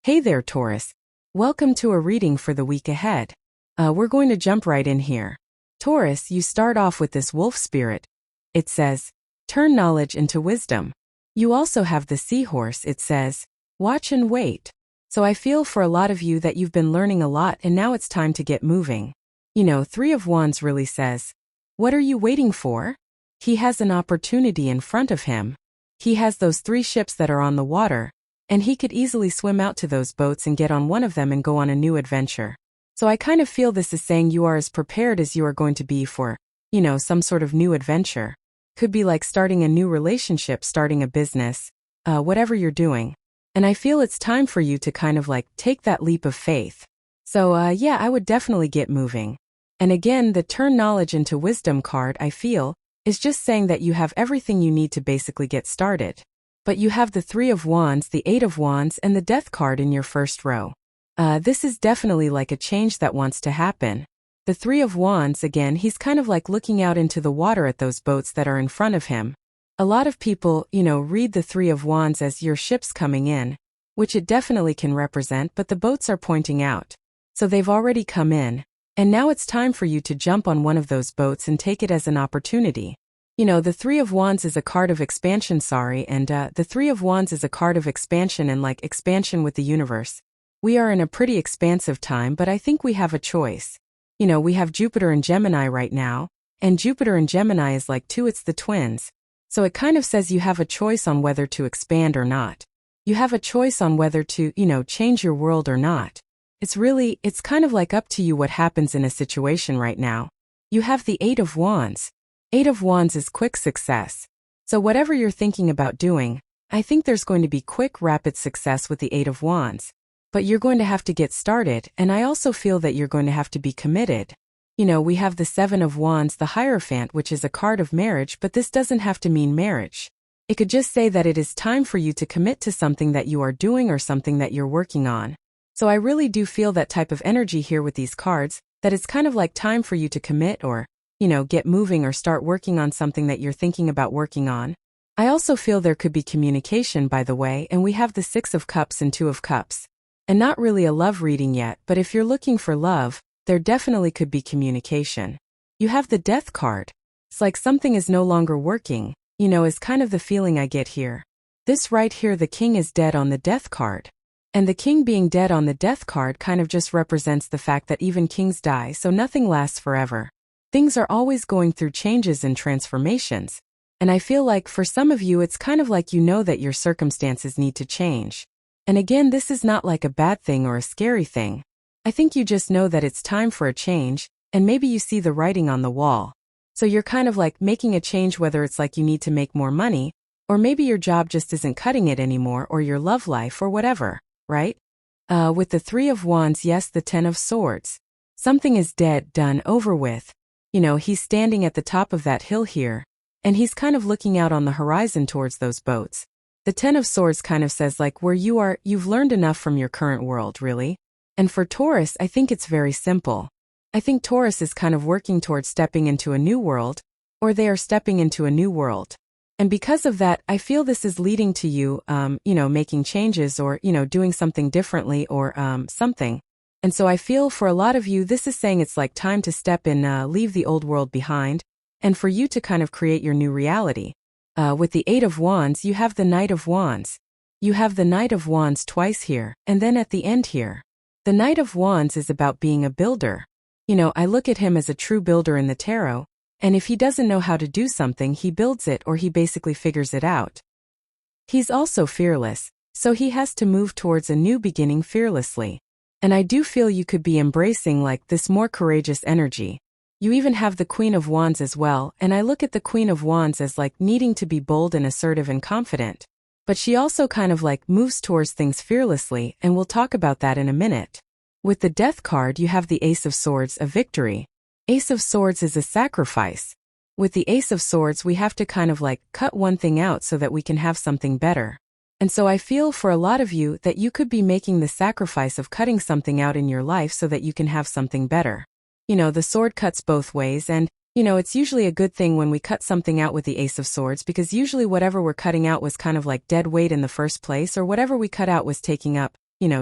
Hey there, Taurus. Welcome to a reading for the week ahead. We're going to jump right in here. Taurus, you start off with this wolf spirit. It says, turn knowledge into wisdom. You also have the seahorse. It says, watch and wait. So I feel for a lot of you that you've been learning a lot and now it's time to get moving. Three of Wands really says, what are you waiting for? He has an opportunity in front of him. He has those 3 ships that are on the water, and he could easily swim out to those boats and get on one of them and go on a new adventure. So I kind of feel this is saying you are as prepared as you are going to be for, some sort of new adventure. Could be like starting a new relationship, starting a business, whatever you're doing. And I feel it's time for you to kind of like take that leap of faith. So I would definitely get moving. And again, the turn knowledge into wisdom card, I feel, is just saying that you have everything you need to basically get started. But you have the 3 of Wands, the 8 of Wands, and the Death card in your first row. This is definitely like a change that wants to happen. The 3 of Wands, again, he's kind of like looking out into the water at those boats that are in front of him. A lot of people, read the 3 of Wands as your ships coming in, which it definitely can represent, but the boats are pointing out. So they've already come in, and now it's time for you to jump on one of those boats and take it as an opportunity. The 3 of Wands is a card of expansion, and the 3 of Wands is a card of expansion and like expansion with the universe. We are in a pretty expansive time, but I think we have a choice. We have Jupiter and Gemini right now, and Jupiter and Gemini is like 2, it's the twins. So it kind of says you have a choice on whether to expand or not. You have a choice on whether to, change your world or not. It's kind of like up to you what happens in a situation right now. You have the 8 of Wands. 8 of Wands is quick success. So whatever you're thinking about doing, I think there's going to be quick, rapid success with the 8 of Wands. But you're going to have to get started, and I also feel that you're going to have to be committed. We have the 7 of Wands, the Hierophant, which is a card of marriage, but this doesn't have to mean marriage. It could just say that it is time for you to commit to something that you are doing or something that you're working on. So I really do feel that type of energy here with these cards, that it's kind of like time for you to commit or, get moving or start working on something that you're thinking about working on. I also feel there could be communication, by the way, and we have the 6 of Cups and 2 of Cups. And not really a love reading yet, but if you're looking for love, there definitely could be communication. You have the Death card. It's like something is no longer working, is kind of the feeling I get here. This right here, the King is dead on the Death card. And the King being dead on the Death card kind of just represents the fact that even kings die, so nothing lasts forever. Things are always going through changes and transformations. And I feel like for some of you it's kind of like that your circumstances need to change. And again, this is not like a bad thing or a scary thing. I think you just know that it's time for a change, and maybe you see the writing on the wall. So you're kind of like making a change, whether it's like you need to make more money, or maybe your job just isn't cutting it anymore, or your love life or whatever, right? With the 3 of Wands, yes, the 10 of Swords. Something is dead, done, over with. He's standing at the top of that hill here, and he's kind of looking out on the horizon towards those boats. The 10 of Swords kind of says like where you are, you've learned enough from your current world, really. And for Taurus, I think it's very simple. I think Taurus is kind of working towards stepping into a new world, or they are stepping into a new world. And because of that, I feel this is leading to you, making changes or, doing something differently or something. And so I feel for a lot of you, this is saying it's like time to step in, leave the old world behind, and for you to kind of create your new reality. With the 8 of Wands, you have the Knight of Wands. You have the Knight of Wands twice here, and then at the end here. The Knight of Wands is about being a builder. I look at him as a true builder in the tarot, and if he doesn't know how to do something, he builds it or he basically figures it out. He's also fearless, so he has to move towards a new beginning fearlessly. And I do feel you could be embracing like this more courageous energy. You even have the Queen of Wands as well, and I look at the Queen of Wands as like needing to be bold and assertive and confident. But she also kind of like moves towards things fearlessly, and we'll talk about that in a minute. With the Death card, you have the Ace of Swords, a victory. Ace of Swords is a sacrifice. With the Ace of Swords, we have to kind of like cut one thing out so that we can have something better. And so I feel for a lot of you that you could be making the sacrifice of cutting something out in your life so that you can have something better. The sword cuts both ways, and, it's usually a good thing when we cut something out with the Ace of Swords, because usually whatever we're cutting out was kind of like dead weight in the first place, or whatever we cut out was taking up,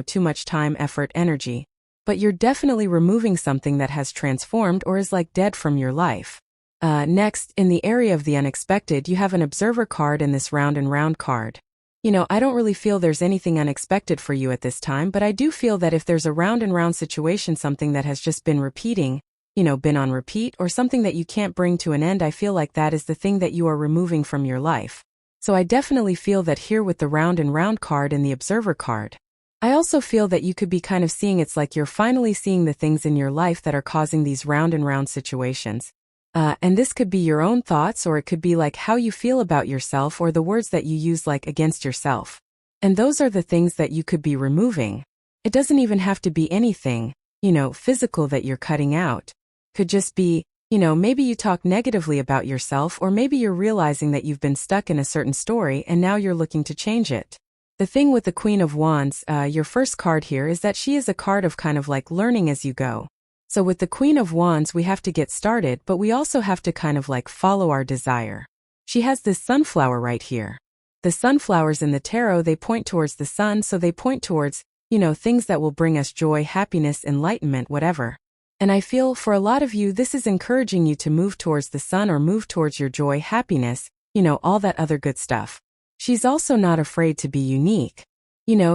too much time, effort, energy. But you're definitely removing something that has transformed or is like dead from your life. Next, in the area of the unexpected, you have an observer card and this round and round card. I don't really feel there's anything unexpected for you at this time, but I do feel that if there's a round and round situation, something that has just been repeating, been on repeat, or something that you can't bring to an end, I feel like that is the thing that you are removing from your life. So I definitely feel that here with the round and round card and the observer card. I also feel that you could be kind of seeing it's like you're finally seeing the things in your life that are causing these round and round situations. And this could be your own thoughts, or it could be like how you feel about yourself or the words that you use like against yourself. And those are the things that you could be removing. It doesn't even have to be anything, physical that you're cutting out. Could just be, maybe you talk negatively about yourself, or maybe you're realizing that you've been stuck in a certain story and now you're looking to change it. The thing with the Queen of Wands, your first card here, is that she is a card of kind of like learning as you go. So with the Queen of Wands, we have to get started, but we also have to kind of like follow our desire. She has this sunflower right here. The sunflowers in the tarot, they point towards the sun, so they point towards, things that will bring us joy, happiness, enlightenment, whatever. And I feel for a lot of you, this is encouraging you to move towards the sun or move towards your joy, happiness, all that other good stuff. She's also not afraid to be unique.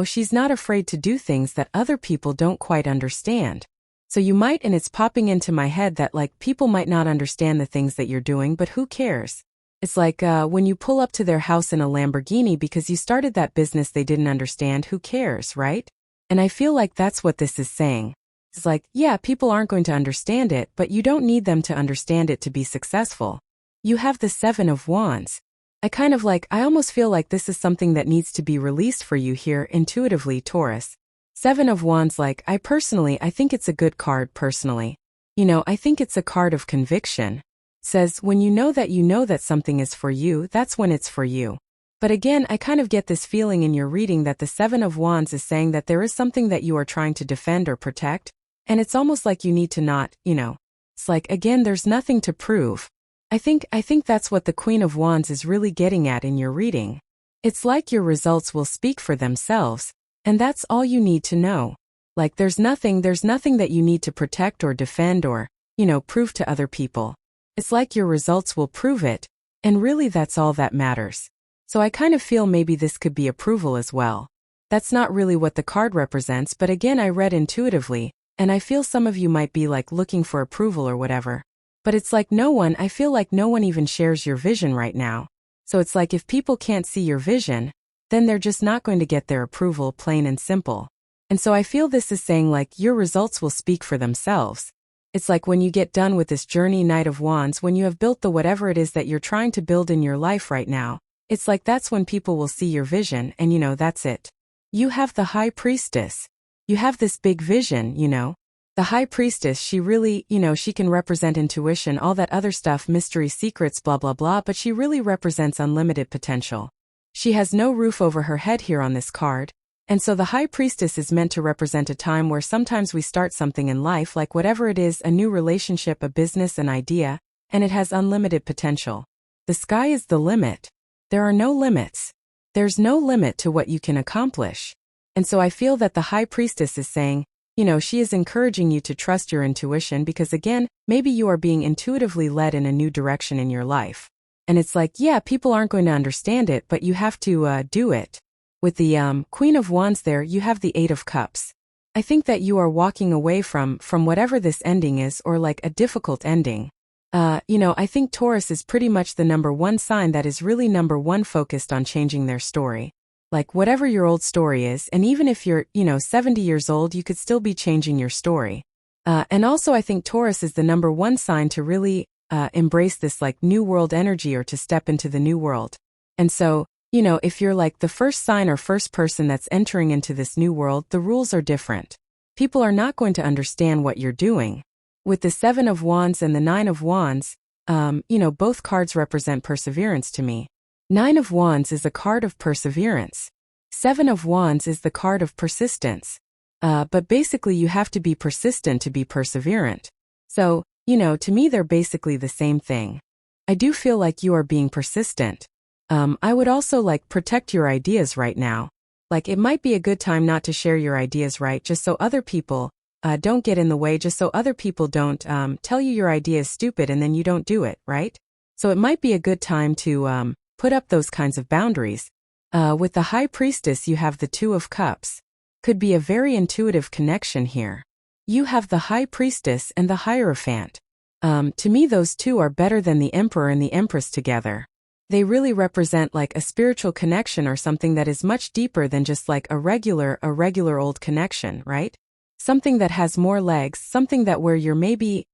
She's not afraid to do things that other people don't quite understand. So you might, and it's popping into my head that like people might not understand the things that you're doing, but who cares? It's like when you pull up to their house in a Lamborghini because you started that business they didn't understand, who cares, right? And I feel like that's what this is saying. It's like, yeah, people aren't going to understand it, but you don't need them to understand it to be successful. You have the Seven of Wands. I almost feel like this is something that needs to be released for you here intuitively, Taurus. Seven of Wands, I think it's a good card personally. I think it's a card of conviction. It says, when you know that something is for you, that's when it's for you. But again, I kind of get this feeling in your reading that the Seven of Wands is saying that there is something that you are trying to defend or protect, and it's almost like you need to not, it's like, again, there's nothing to prove. I think that's what the Queen of Wands is really getting at in your reading. It's like your results will speak for themselves. And that's all you need to know. Like there's nothing that you need to protect or defend or, prove to other people. It's like your results will prove it, and really that's all that matters. So I kind of feel maybe this could be approval as well. That's not really what the card represents, but again, I read intuitively, and I feel some of you might be like looking for approval or whatever. But it's like I feel like no one even shares your vision right now. So it's like if people can't see your vision, then they're just not going to get their approval, plain and simple. And so I feel this is saying like your results will speak for themselves. It's like when you get done with this journey, Knight of Wands, when you have built the whatever it is that you're trying to build in your life right now, it's like that's when people will see your vision and that's it. You have the High Priestess. You have this big vision, The High Priestess, she really, she can represent intuition, all that other stuff, mystery, secrets, blah, blah, blah, but she really represents unlimited potential. She has no roof over her head here on this card, and so the High Priestess is meant to represent a time where sometimes we start something in life, like whatever it is, a new relationship, a business, an idea, and it has unlimited potential. The sky is the limit. There are no limits. There's no limit to what you can accomplish. And so I feel that the High Priestess is saying, she is encouraging you to trust your intuition because again, maybe you are being intuitively led in a new direction in your life. And it's like, yeah, people aren't going to understand it, but you have to do it. With the Queen of Wands there, you have the Eight of Cups. I think that you are walking away from whatever this ending is, or like a difficult ending. I think Taurus is pretty much the number one sign that is really number one focused on changing their story. Like whatever your old story is, and even if you're, 70 years old, you could still be changing your story. And also I think Taurus is the number one sign to really embrace this like new world energy or to step into the new world. And so, if you're like the first sign or first person that's entering into this new world, the rules are different. People are not going to understand what you're doing. With the Seven of Wands and the Nine of Wands, both cards represent perseverance to me. Nine of Wands is a card of perseverance. Seven of Wands is the card of persistence. But basically you have to be persistent to be perseverant. So, to me they're basically the same thing. I do feel like you are being persistent. I would also like protect your ideas right now. Like it might be a good time not to share your ideas, right? Just so other people don't get in the way, just so other people don't tell you your idea is stupid and then you don't do it, right? So it might be a good time to put up those kinds of boundaries. With the High Priestess, you have the Two of Cups. Could be a very intuitive connection here. You have the High Priestess and the Hierophant. To me, those two are better than the Emperor and the Empress together. They really represent like a spiritual connection or something that is much deeper than just like a regular old connection, right? Something that has more legs, something that where you're maybe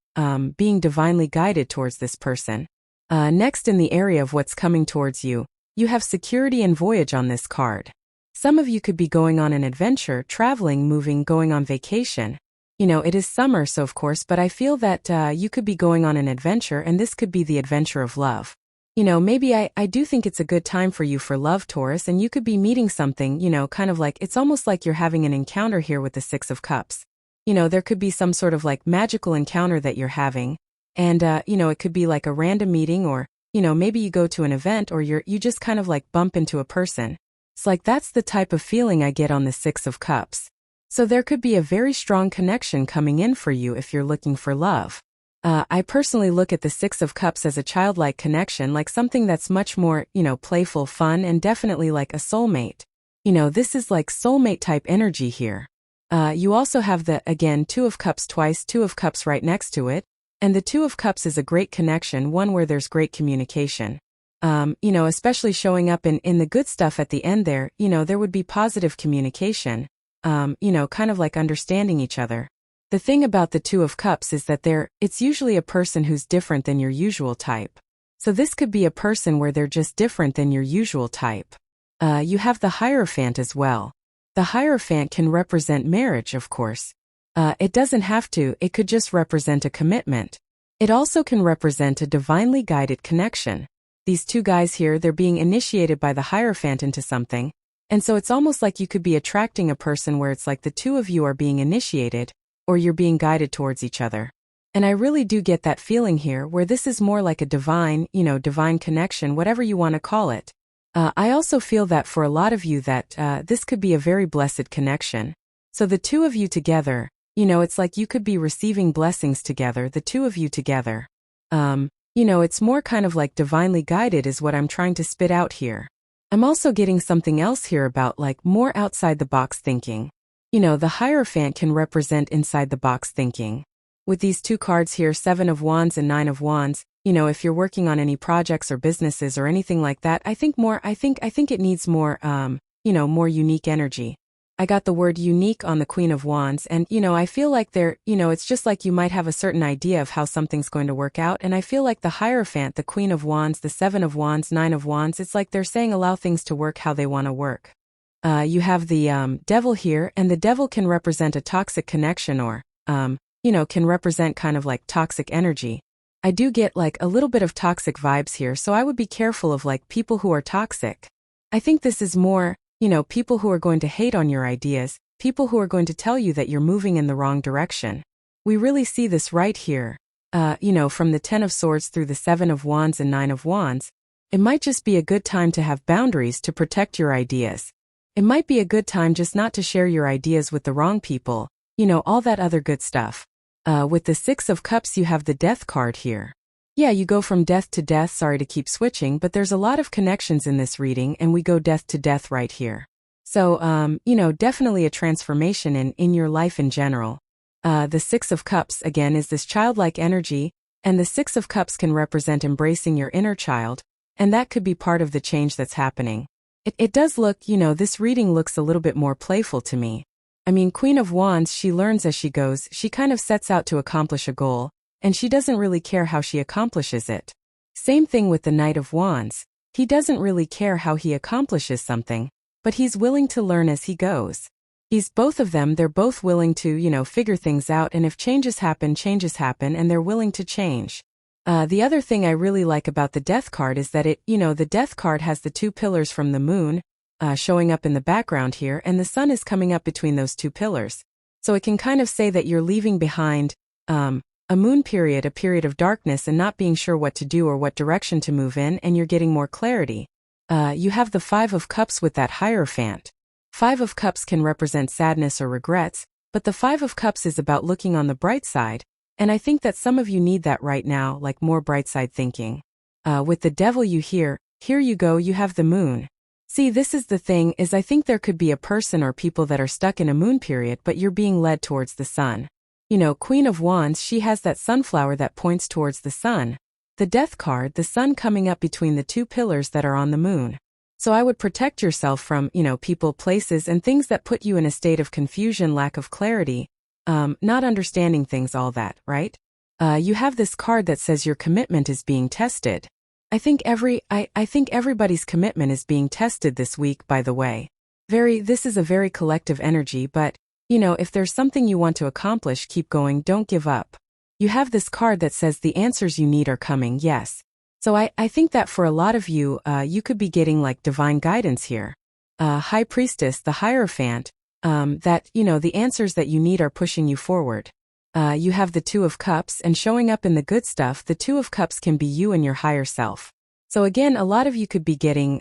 being divinely guided towards this person. Next, in the area of what's coming towards you, you have security and voyage on this card. Some of you could be going on an adventure, traveling, moving, going on vacation. You know, it is summer, so of course, but I feel that you could be going on an adventure, and this could be the adventure of love. You know, maybe I do think it's a good time for you for love, Taurus, and you could be meeting something, you know, kind of like, it's almost like you're having an encounter here with the Six of Cups. You know, there could be some sort of like magical encounter that you're having, and, you know, it could be like a random meeting, or, you know, maybe you go to an event, or you just kind of like bump into a person. It's like that's the type of feeling I get on the Six of Cups. So there could be a very strong connection coming in for you if you're looking for love. I personally look at the Six of Cups as a childlike connection, like something that's much more, you know, playful, fun, and definitely like a soulmate. You know, this is like soulmate type energy here. You also have the, again, Two of Cups twice, Two of Cups right next to it, and the Two of Cups is a great connection, one where there's great communication. You know, especially showing up in the good stuff at the end there, you know, there would be positive communication, you know, kind of like understanding each other. The thing about the Two of Cups is that it's usually a person who's different than your usual type. So this could be a person where they're just different than your usual type. You have the Hierophant as well. The Hierophant can represent marriage, of course. It doesn't have to, it could just represent a commitment. It also can represent a divinely guided connection. These two guys here, they're being initiated by the Hierophant into something. And so it's almost like you could be attracting a person where it's like the two of you are being initiated, or you're being guided towards each other. And I really do get that feeling here where this is more like a divine, you know, divine connection, whatever you want to call it. I also feel that for a lot of you that this could be a very blessed connection. So the two of you together, you know, it's like you could be receiving blessings together, the two of you together. You know, it's more kind of like divinely guided is what I'm trying to spit out here. I'm also getting something else here about like more outside the box thinking. You know, the Hierophant can represent inside the box thinking. With these two cards here, Seven of Wands and Nine of Wands, you know, if you're working on any projects or businesses or anything like that, I think it needs more, you know, more unique energy. I got the word unique on the Queen of Wands, and, you know, I feel like you know, it's just like you might have a certain idea of how something's going to work out, and I feel like the Hierophant, the Queen of Wands, the Seven of Wands, Nine of Wands, it's like they're saying allow things to work how they want to work. You have the Devil here, and the Devil can represent a toxic connection or, you know, can represent kind of like toxic energy. I do get like a little bit of toxic vibes here, so I would be careful of like people who are toxic. I think this is more, you know, people who are going to hate on your ideas, people who are going to tell you that you're moving in the wrong direction. We really see this right here. You know, from the Ten of Swords through the Seven of Wands and Nine of Wands, it might just be a good time to have boundaries to protect your ideas. It might be a good time just not to share your ideas with the wrong people, you know, all that other good stuff. With the Six of Cups, you have the Death card here. Yeah, you go from death to death, sorry to keep switching, but there's a lot of connections in this reading, and we go death to death right here. So, you know, definitely a transformation in your life in general. The Six of Cups, again, is this childlike energy, and the Six of Cups can represent embracing your inner child, and that could be part of the change that's happening. It does look, you know, this reading looks a little bit more playful to me. I mean, Queen of Wands, she learns as she goes, she kind of sets out to accomplish a goal, and she doesn't really care how she accomplishes it. Same thing with the Knight of Wands. He doesn't really care how he accomplishes something, but he's willing to learn as he goes. Both of them, they're both willing to, you know, figure things out, and if changes happen, and they're willing to change. The other thing I really like about the Death card is that you know, the Death card has the two pillars from the moon, showing up in the background here, and the sun is coming up between those two pillars. So it can kind of say that you're leaving behind, a moon period, a period of darkness and not being sure what to do or what direction to move in, and you're getting more clarity. You have the Five of Cups with that Hierophant. Five of Cups can represent sadness or regrets, but the Five of Cups is about looking on the bright side, and I think that some of you need that right now, like more bright side thinking. With the Devil here you go, you have the Moon. See, this is the thing, is I think there could be a person or people that are stuck in a moon period, but you're being led towards the sun. You know, Queen of Wands, she has that sunflower that points towards the sun. The Death card, the sun coming up between the two pillars that are on the moon. So I would protect yourself from, people, places, and things that put you in a state of confusion, lack of clarity, not understanding things, all that, right? You have this card that says your commitment is being tested. I think everybody's commitment is being tested this week, by the way. This is a very collective energy, but, if there's something you want to accomplish, keep going, don't give up. You have this card that says the answers you need are coming, yes. So I think that for a lot of you, you could be getting like divine guidance here. High Priestess, the Hierophant, that, the answers that you need are pushing you forward. You have the Two of Cups, and showing up in the good stuff, the Two of Cups can be you and your higher self. So again, a lot of you could be getting,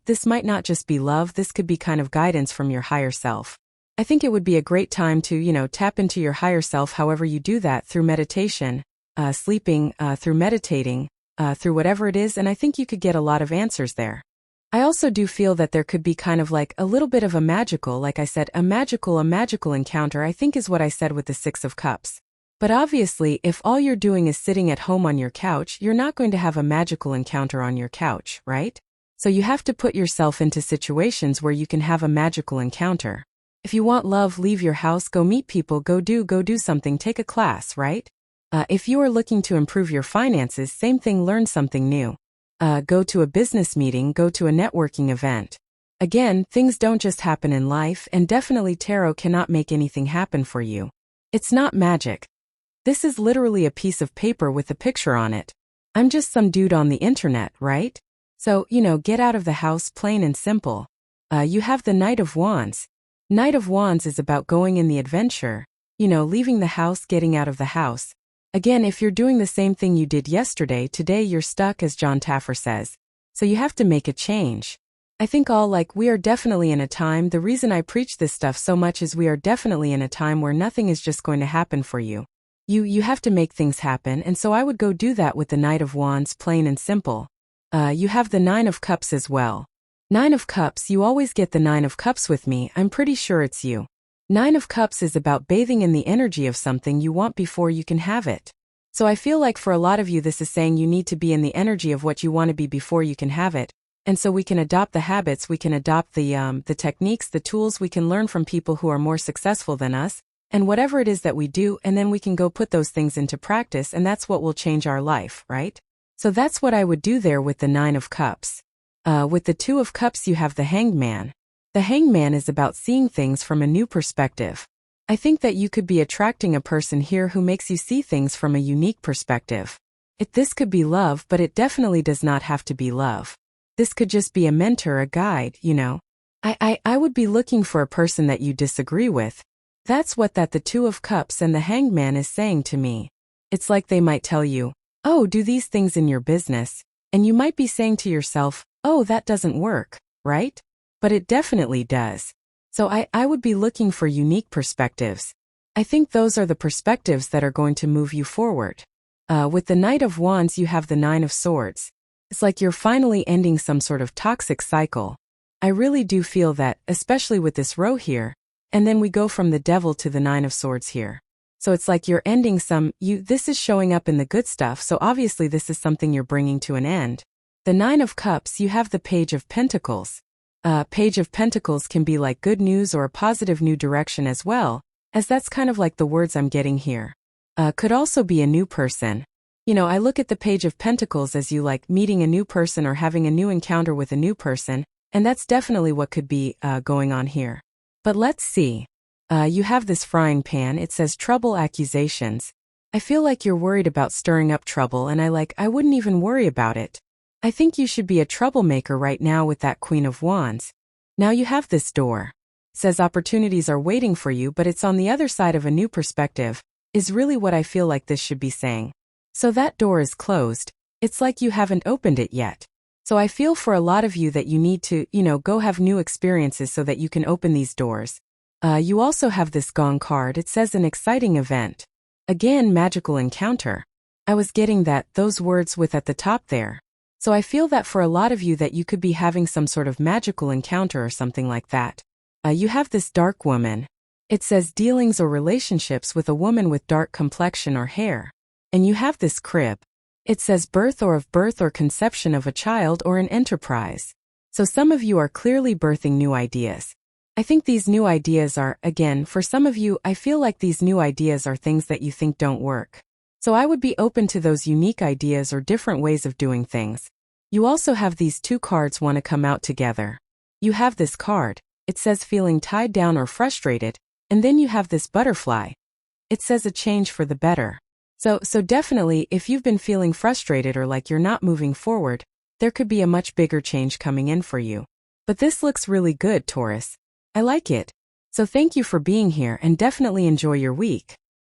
this might not just be love, this could be kind of guidance from your higher self. I think it would be a great time to, tap into your higher self, however you do that, through meditation, sleeping, through meditating, through whatever it is, and I think you could get a lot of answers there. I also do feel that there could be kind of like a little bit of a magical, like I said, a magical encounter, I think is what I said with the Six of Cups. But obviously, if all you're doing is sitting at home on your couch, you're not going to have a magical encounter on your couch, right? So you have to put yourself into situations where you can have a magical encounter. If you want love, leave your house, go meet people, go do something, take a class, right? If you are looking to improve your finances, same thing, learn something new. Go to a business meeting, go to a networking event. Again, things don't just happen in life, and definitely tarot cannot make anything happen for you. It's not magic. This is literally a piece of paper with a picture on it. I'm just some dude on the internet, right? So, get out of the house, plain and simple. You have the Knight of Wands. Knight of Wands is about going in the adventure, leaving the house, getting out of the house. Again, if you're doing the same thing you did yesterday, today you're stuck, as John Taffer says. So you have to make a change. I think we are definitely in a time, the reason I preach this stuff so much is we are definitely in a time where nothing is just going to happen for you. You have to make things happen, and so I would go do that with the Knight of Wands, plain and simple. You have the Nine of Cups as well. Nine of Cups, you always get the Nine of Cups with me, I'm pretty sure it's you. Nine of Cups is about bathing in the energy of something you want before you can have it. So I feel like for a lot of you this is saying you need to be in the energy of what you want to be before you can have it, and so we can adopt the habits, we can adopt the techniques, the tools, we can learn from people who are more successful than us, and whatever it is that we do, and then we can go put those things into practice, and that's what will change our life, right? So that's what I would do there with the Nine of Cups. With the Two of Cups you have the Hanged Man. The Hanged Man is about seeing things from a new perspective. I think that you could be attracting a person here who makes you see things from a unique perspective. This could be love, but it definitely does not have to be love. This could just be a mentor, a guide, I would be looking for a person that you disagree with. That's what the Two of Cups and the Hanged Man is saying to me. It's like they might tell you, oh, do these things in your business, and you might be saying to yourself, oh, that doesn't work, right? But it definitely does. So I would be looking for unique perspectives. I think those are the perspectives that are going to move you forward. With the Knight of Wands you have the Nine of Swords. It's like you're finally ending some sort of toxic cycle. I really do feel that, especially with this row here, and then we go from the Devil to the Nine of Swords here. So it's like you're ending this is showing up in the good stuff, so obviously this is something you're bringing to an end. The Nine of Cups, you have the Page of Pentacles. Page of Pentacles can be like good news or a positive new direction as well, as that's kind of like the words I'm getting here. Could also be a new person. I look at the Page of Pentacles as you like meeting a new person or having a new encounter with a new person, and that's definitely what could be going on here. But let's see. You have this frying pan, it says trouble, accusations. I feel like you're worried about stirring up trouble, and I wouldn't even worry about it. I think you should be a troublemaker right now with that Queen of Wands. Now you have this door. It says opportunities are waiting for you, but it's on the other side of a new perspective, is really what I feel like this should be saying. So that door is closed. It's like you haven't opened it yet. So I feel for a lot of you that you need to, go have new experiences so that you can open these doors. You also have this Gong card. It says an exciting event. Again, magical encounter. I was getting those words with at the top there. So I feel that for a lot of you that you could be having some sort of magical encounter or something like that. You have this dark woman. It says dealings or relationships with a woman with dark complexion or hair. And you have this crib. It says birth or conception of a child or an enterprise. So some of you are clearly birthing new ideas. I think these new ideas are, again, for some of you, I feel like these new ideas are things that you think don't work. So I would be open to those unique ideas or different ways of doing things. You also have these two cards want to come out together. You have this card. It says feeling tied down or frustrated. And then you have this butterfly. It says a change for the better. So definitely, if you've been feeling frustrated or like you're not moving forward, there could be a much bigger change coming in for you. But this looks really good, Taurus. I like it. So thank you for being here and definitely enjoy your week.